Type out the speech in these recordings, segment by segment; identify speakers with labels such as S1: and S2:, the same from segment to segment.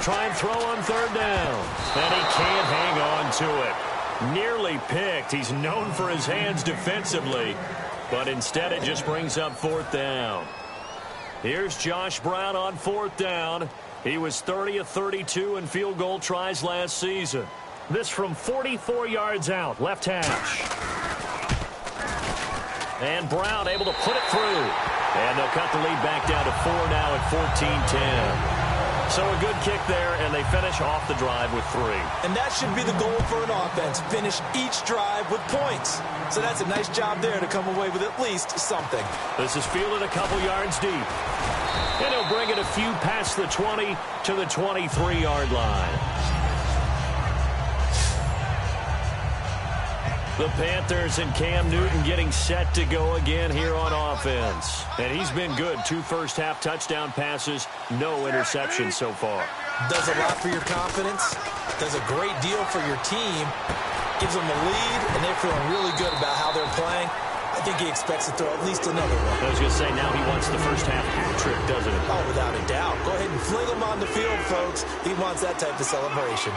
S1: try and throw on third down. And he can't hang on to it. Nearly picked. He's known for his hands defensively. But instead it just brings up fourth down. Here's Josh Brown on fourth down. He was 30 of 32 in field goal tries last season. This from 44 yards out, left hash. And Brown able to put it through. And they'll cut the lead back down to 4 now at 14-10. So a good kick there, and they finish off the drive with 3.
S2: And that should be the goal for an offense, finish each drive with points. So that's a nice job there to come away with at least something.
S1: This is fielded a couple yards deep. And he'll bring it a few past the 20 to the 23-yard line. The Panthers and Cam Newton getting set to go again here on offense. And he's been good. 2 first-half touchdown passes, no interceptions so far.
S2: Does a lot for your confidence, does a great deal for your team, gives them a lead, and they're feeling really good about how they're playing. I think he expects to throw at least another one.
S1: I was going to say, now he wants the first-half hat trick, doesn't he?
S2: Oh, without a doubt. Go ahead and fling him on the field, folks. He wants that type of celebration.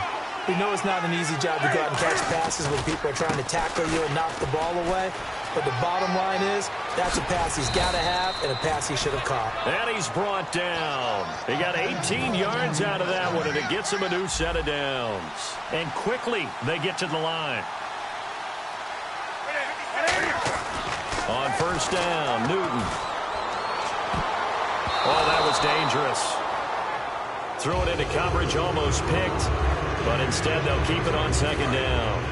S2: We know it's not an easy job to go out and catch passes when people are trying to tackle you and knock the ball away. But the bottom line is, that's a pass he's got to have and a pass he should have caught.
S1: And he's brought down. He got 18 yards out of that one, and it gets him a new set of downs. And quickly, they get to the line. On first down, Newton. Oh, that was dangerous. Threw it into coverage, almost picked. But instead, they'll keep it on second down.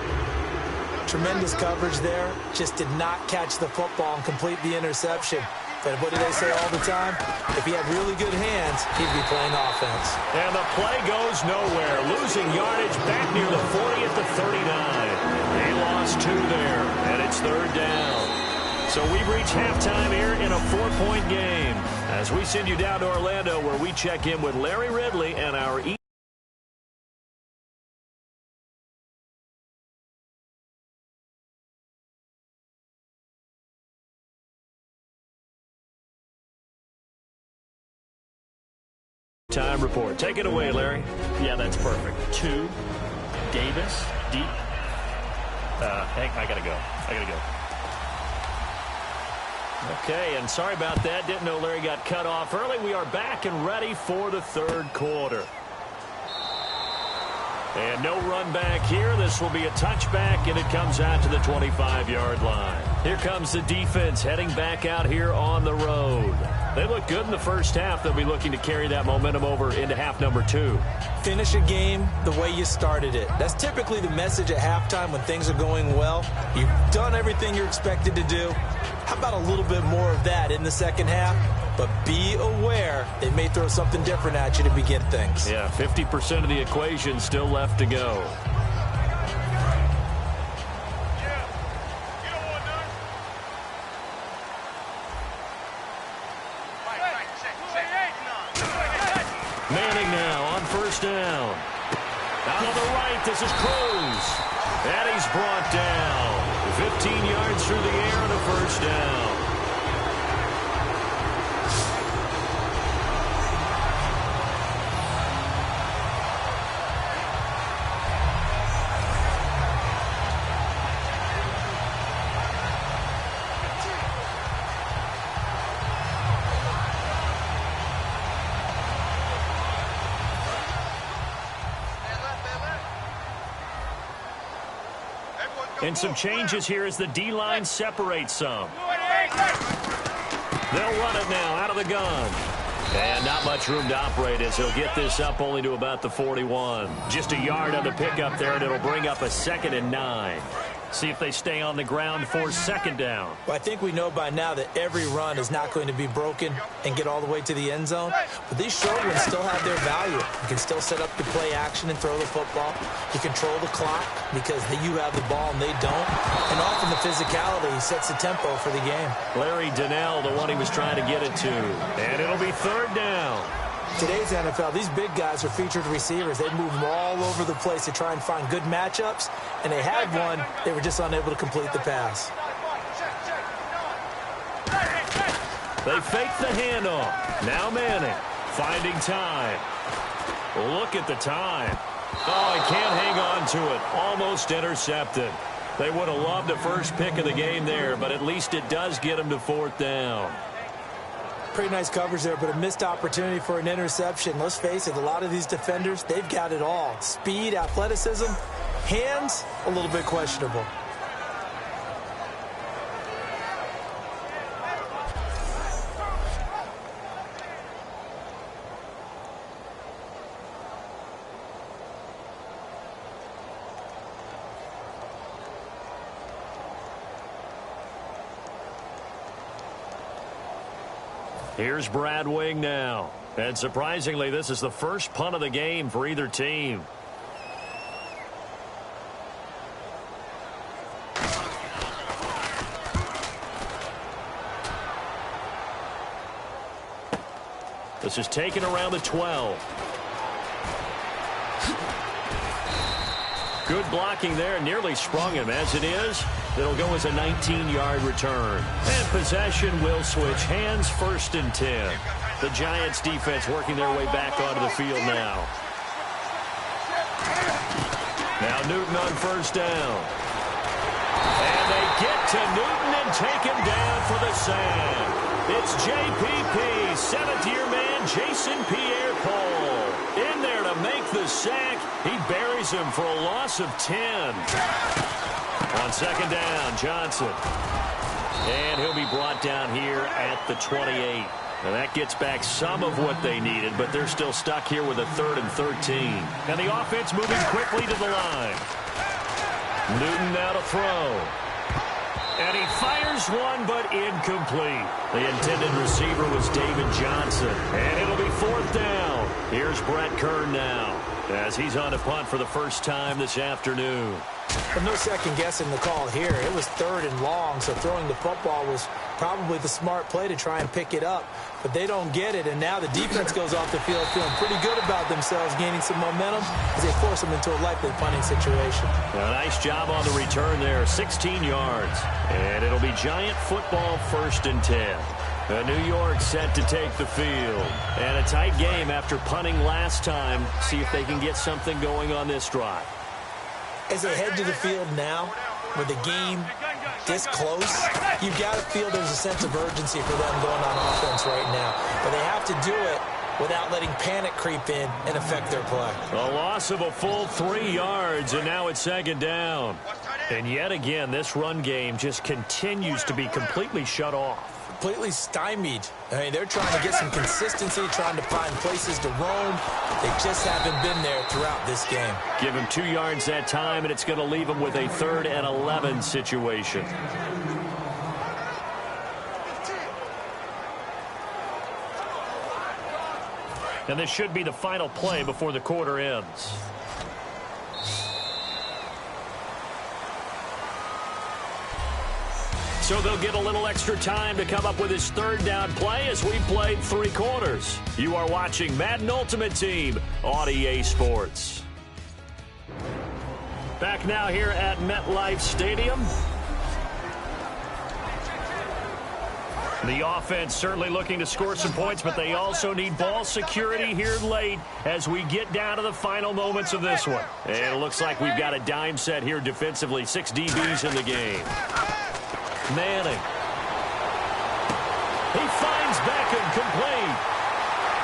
S2: Tremendous coverage there. Just did not catch the football and complete the interception. But what do they say all the time? If he had really good hands, he'd be playing offense.
S1: And the play goes nowhere. Losing yardage back near the 40 at the 39. They lost 2 there, and it's third down. So we've reached halftime here in a 4-point game. As we send you down to Orlando, where we check in with Larry Ridley and our time report. Take it away, Larry.
S3: Yeah, that's perfect. 2, Davis, deep. I gotta go.
S1: Okay, and sorry about that. Didn't know Larry got cut off early. We are back and ready for the third quarter. And no run back here. This will be a touchback, and it comes out to the 25-yard line. Here comes the defense heading back out here on the road. They look good in the first half. They'll be looking to carry that momentum over into half number 2.
S2: Finish a game the way you started it. That's typically the message at halftime when things are going well. You've done everything you're expected to do. How about a little bit more of that in the second half? But be aware they may throw something different at you to begin things.
S1: Yeah, 50% of the equation still left to go. Manning now on first down. Out on the right, this is Cruz. And he's brought down. 15 yards through the air and a first down. And some changes here as the D-line separates some. They'll run it now out of the gun. And not much room to operate as he'll get this up only to about the 41. Just a yard on the pickup there, and it'll bring up a 2nd and 9. See if they stay on the ground for second down.
S2: Well, I think we know by now that every run is not going to be broken and get all the way to the end zone. But these short ones still have their value. You can still set up your play action and throw the football. You control the clock because you have the ball and they don't. And often the physicality sets the tempo for the game.
S1: Larry Donnell, the one he was trying to get it to. And it'll be third down.
S2: Today's NFL, these big guys are featured receivers. They move all over the place to try and find good matchups, and they had one. They were just unable to complete the pass.
S1: They fake the handoff. Now Manning finding time. Look at the time. Oh, he can't hang on to it. Almost intercepted. They would have loved the first pick of the game there, but at least it does get him to 4th down.
S2: Pretty nice coverage there, but a missed opportunity for an interception. Let's face it, a lot of these defenders, they've got it all. Speed, athleticism, hands, a little bit questionable.
S1: Here's Brad Wing now. And surprisingly, this is the first punt of the game for either team. This is taken around the 12. Good blocking there. Nearly sprung him. As it is, it'll go as a 19-yard return. And possession will switch hands, 1st and 10. The Giants defense working their way back onto the field now. Now Newton on 1st down. And they get to Newton and take him down for the sack. It's JPP, 7th-year man Jason Pierre-Paul. In there to make the sack. He buries him for a loss of 10. On 2nd down, Johnson. And he'll be brought down here at the 28. And that gets back some of what they needed, but they're still stuck here with a 3rd and 13. And the offense moving quickly to the line. Newton now to throw. And he fires one, but incomplete. The intended receiver was David Johnson. And it'll be 4th down. Here's Brett Kern now, as he's on a punt for the first time this afternoon.
S2: Well, no second guessing the call here. It was 3rd and long, so throwing the football was probably the smart play to try and pick it up. But they don't get it, and now the defense goes off the field feeling pretty good about themselves, gaining some momentum as they force them into a likely punting situation.
S1: A nice job on the return there, 16 yards. And it'll be Giant football, 1st and 10. New York set to take the field. And a tight game after punting last time. See if they can get something going on this drive.
S2: As they head to the field now, with the game this close, you've got to feel there's a sense of urgency for them going on offense right now. But they have to do it without letting panic creep in and affect their play.
S1: A loss of a full 3 yards, and now it's 2nd down. And yet again, this run game just continues to be completely shut off.
S2: Completely stymied. I mean, they're trying to get some consistency, trying to find places to roam. They just haven't been there throughout this game.
S1: Give him 2 yards that time, and it's going to leave him with a 3rd and 11 situation. And this should be the final play before the quarter ends. So they'll get a little extra time to come up with his 3rd down play as we played 3 quarters. You are watching Madden Ultimate Team on EA Sports. Back now here at MetLife Stadium. The offense certainly looking to score some points, but they also need ball security here late as we get down to the final moments of this one. And it looks like we've got a dime set here defensively. 6 DBs in the game. Manning. He finds Beckham complete.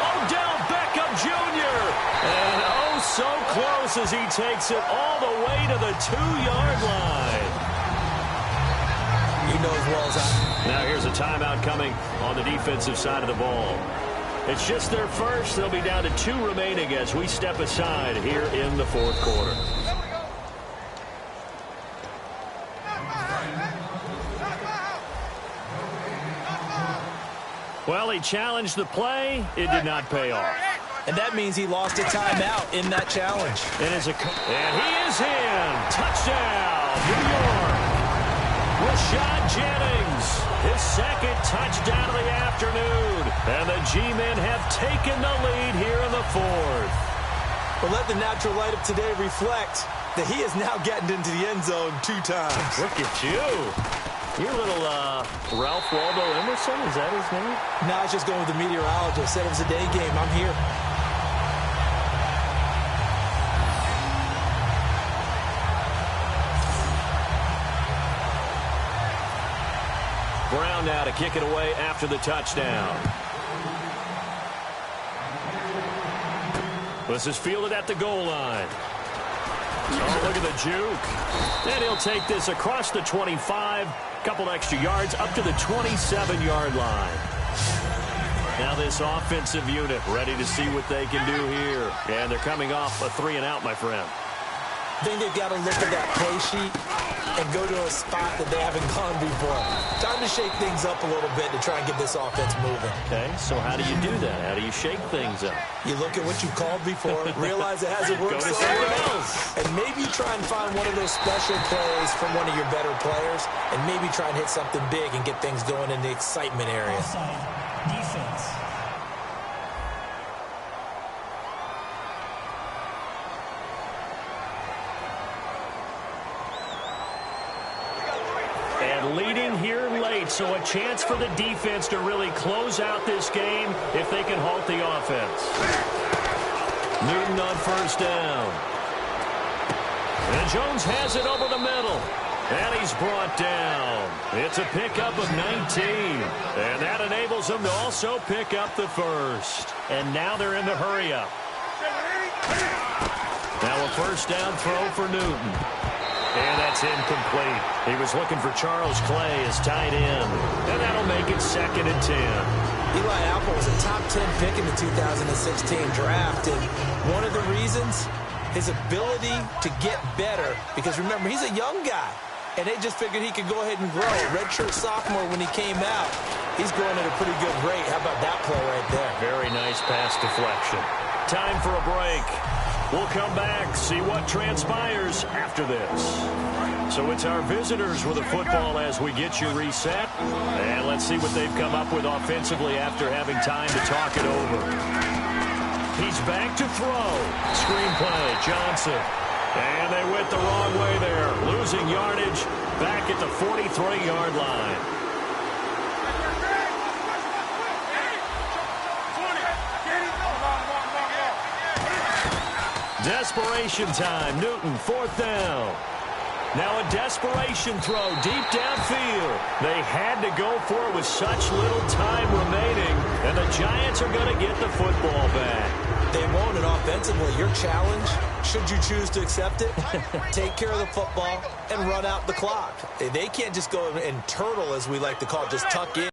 S1: Odell Beckham Jr. And oh, so close as he takes it all the way to the 2-yard line.
S2: You know as well as I.
S1: Now here's a timeout coming on the defensive side of the ball. It's just their first. They'll be down to 2 remaining as we step aside here in the 4th quarter. Well, he challenged the play. It did not pay off.
S2: And that means he lost a timeout in that challenge.
S1: And he is in. Touchdown, New York. Rashad Jennings, his 2nd touchdown of the afternoon. And the G-men have taken the lead here in the 4th.
S2: But let the natural light of today reflect that he is now getting into the end zone 2 times.
S1: Look at you. You're a little Ralph Waldo Emerson, is that his name?
S2: No, I was just going with the meteorologist. Said it was a day game. I'm here.
S1: Brown now to kick it away after the touchdown. This is fielded at the goal line. Oh, look at the juke. And he'll take this across the 25. Couple extra yards up to the 27-yard line. Now this offensive unit ready to see what they can do here. And they're coming off a 3-and-out, my friend.
S2: I think they've got to look at that play sheet and go to a spot that they haven't gone before. Time to shake things up a little bit to try and get this offense moving.
S1: Okay, so how do you do that? How do you shake things up?
S2: You look at what you called before, realize it hasn't worked so well, and maybe try and find one of those special plays from one of your better players, and maybe try and hit something big and get things going in the excitement area.
S4: Offside. Defense.
S1: And leading here late, so a chance for the defense to really close out this game if they can halt the offense. Newton on first down. And Jones has it over the middle. And he's brought down. It's a pickup of 19. And that enables them to also pick up the first. And now they're in the hurry-up. Now a first down throw for Newton. And that's incomplete. He was looking for Charles Clay as tight end. And that'll make it 2nd and 10.
S2: Eli Apple was a top 10 pick in the 2016 draft. And one of the reasons, his ability to get better. Because remember, he's a young guy. And they just figured he could go ahead and grow. Redshirt sophomore when he came out. He's growing at a pretty good rate. How about that play right there?
S1: Very nice pass deflection. Time for a break. We'll come back, see what transpires after this. So it's our visitors with the football as we get you reset. And let's see what they've come up with offensively after having time to talk it over. He's back to throw. Screenplay, Johnson. And they went the wrong way there. Losing yardage back at the 43-yard line. Desperation time. Newton, 4th down. Now a desperation throw deep downfield. They had to go for it with such little time remaining, and the Giants are going to get the football back.
S2: They won't, and offensively, your challenge, should you choose to accept it, take care of the football and run out the clock. They can't just go and turtle, as we like to call it, just tuck in